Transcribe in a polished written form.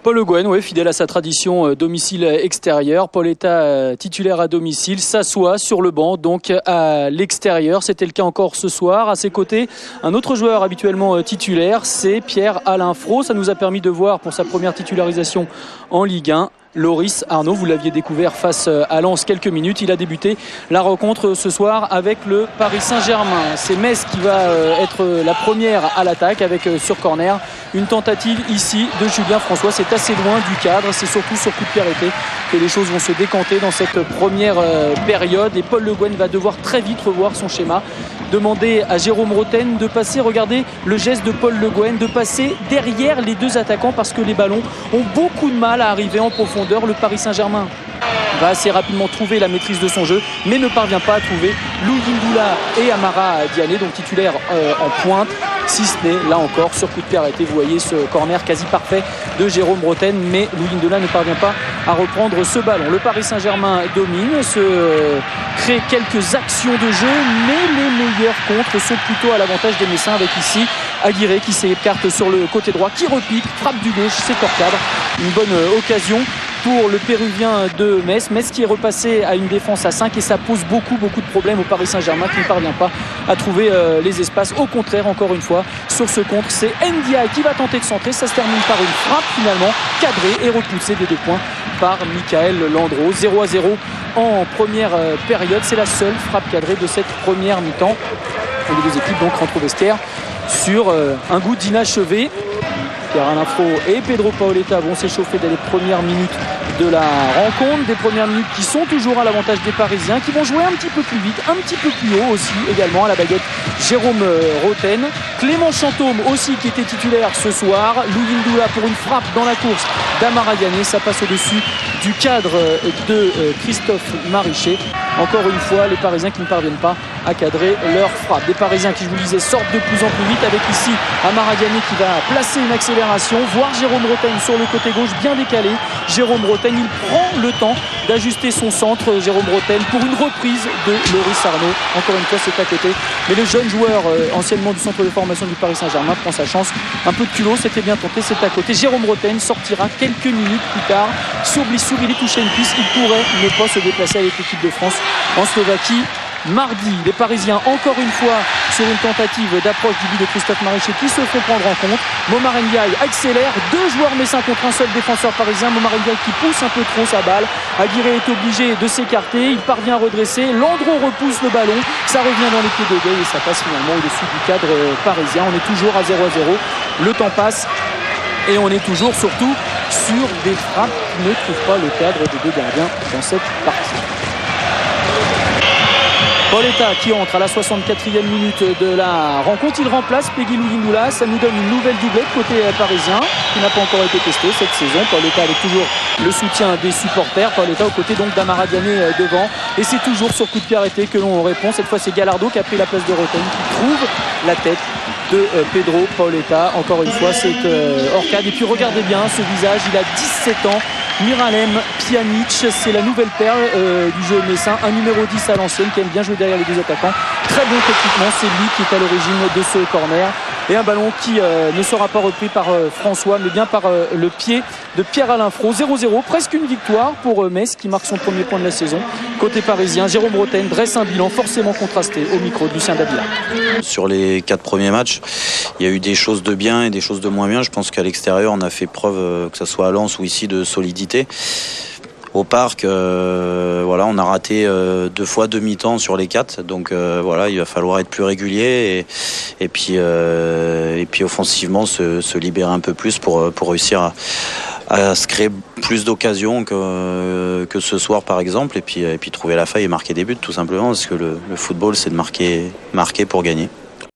Paul Le Guen, fidèle à sa tradition domicile-extérieur. Pauletta, titulaire à domicile, s'assoit sur le banc, donc à l'extérieur. C'était le cas encore ce soir. À ses côtés, un autre joueur habituellement titulaire, c'est Pierre-Alain Frot. Ça nous a permis de voir pour sa première titularisation en Ligue 1. Loris Arnaud, vous l'aviez découvert face à Lens quelques minutes. Il a débuté la rencontre ce soir avec le Paris Saint-Germain. C'est Metz qui va être la première à l'attaque avec sur corner une tentative ici de Julien François. C'est assez loin du cadre, c'est surtout sur coup de pied arrêté que les choses vont se décanter dans cette première période. Et Paul Le Guen va devoir très vite revoir son schéma. Demander à Jérôme Roten de passer, regardez le geste de Paul Le Guen, de passer derrière les deux attaquants parce que les ballons ont beaucoup de mal à arriver en profondeur. Le Paris Saint-Germain va assez rapidement trouver la maîtrise de son jeu, mais ne parvient pas à trouver Louis Ndoula et Amara Diané, donc titulaires en pointe, si ce n'est là encore sur coup de pied arrêté. Vous voyez ce corner quasi parfait de Jérôme Roten, mais Louis Ndoula ne parvient pas à reprendre ce ballon. Le Paris Saint-Germain domine, se crée quelques actions de jeu, mais les meilleurs contres sont plutôt à l'avantage des Messins, avec ici Aguirre qui s'écarte sur le côté droit, qui repique, frappe du gauche, c'est hors cadre. Une bonne occasion pour le Péruvien de Metz. Metz qui est repassé à une défense à 5 et ça pose beaucoup de problèmes au Paris Saint-Germain qui ne parvient pas à trouver les espaces. Au contraire, encore une fois, sur ce contre, c'est Ndiaye qui va tenter de centrer. Ça se termine par une frappe finalement cadrée et repoussée des 2 points par Michael Landreau. 0-0 en première période. C'est la seule frappe cadrée de cette première mi-temps. Et les deux équipes donc rentrent au vestiaire sur un goût d'inachevé. Pierre-Alain Frot et Pedro Paoletta vont s'échauffer dès les premières minutes de la rencontre. Des premières minutes qui sont toujours à l'avantage des Parisiens, qui vont jouer un petit peu plus vite, un petit peu plus haut aussi également à la baguette. Jérôme Roten, Clément Chantôme aussi qui était titulaire ce soir. Louis Ndoula pour une frappe dans la course d'Amara Diané. Ça passe au-dessus du cadre de Christophe Marichet. Encore une fois, les Parisiens qui ne parviennent pas à cadrer leur frappe. Des Parisiens qui, je vous le disais, sortent de plus en plus vite avec ici Amara Diané qui va placer une accélération, voir Jérôme Roten sur le côté gauche bien décalé. Jérôme Roten, il prend le temps d'ajuster son centre. Jérôme Roten pour une reprise de Loris Arnaud. Encore une fois, c'est à côté. Mais le jeune joueur, anciennement du centre de formation du Paris Saint-Germain, prend sa chance. Un peu de culot, c'était bien tenté, c'est à côté. Jérôme Roten sortira quelques minutes plus tard. Sur blessure, il est touché une cuisse. Il pourrait ne pas se déplacer avec l'équipe de France en Slovaquie mardi. Les Parisiens encore une fois sur une tentative d'approche du but de Christophe Marichet qui se font prendre en compte. Momar Ndiaye accélère, 2 joueurs messins contre un seul défenseur parisien. Momar Ndiaye qui pousse un peu trop sa balle. Aguirre est obligé de s'écarter, il parvient à redresser, Landreau repousse le ballon, ça revient dans les pieds de Gueye et ça passe finalement au-dessus du cadre parisien. On est toujours à 0-0, le temps passe et on est toujours surtout sur des frappes qui ne trouvent pas le cadre des 2 gardiens dans cette partie. Paoletta qui entre à la 64e minute de la rencontre. Il remplace Peggy Louis Ndoula. Ça nous donne une nouvelle doublette côté parisien qui n'a pas encore été testée cette saison. Paoletta avec toujours le soutien des supporters. Paoletta aux côtés donc d'Amara Diané devant. Et c'est toujours sur coup de pied arrêté que l'on répond. Cette fois c'est Gallardo qui a pris la place de Roten qui trouve la tête de Pedro Paoletta. Encore une fois c'est hors cadre. Et puis regardez bien ce visage. Il a 17 ans. Miralem Pjanic, c'est la nouvelle perle du jeu messin, un numéro 10 à l'ancienne qui aime bien jouer derrière les 2 attaquants, très bon techniquement, c'est lui qui est à l'origine de ce corner et un ballon qui ne sera pas repris par François mais bien par le pied de Pierre-Alain Frot. 0-0, presque une victoire pour Metz qui marque son premier point de la saison. Côté parisien, Jérôme Roten dresse un bilan forcément contrasté au micro de Lucien Davila. Sur les 4 premiers matchs, il y a eu des choses de bien et des choses de moins bien. Je pense qu'à l'extérieur on a fait preuve, que ce soit à Lens ou ici, de solidité. Au parc, voilà, on a raté 2 fois demi-temps sur les 4, donc voilà, il va falloir être plus régulier et puis offensivement se libérer un peu plus pour réussir à se créer plus d'occasions que ce soir par exemple, et puis trouver la faille et marquer des buts tout simplement, parce que le football c'est de marquer pour gagner.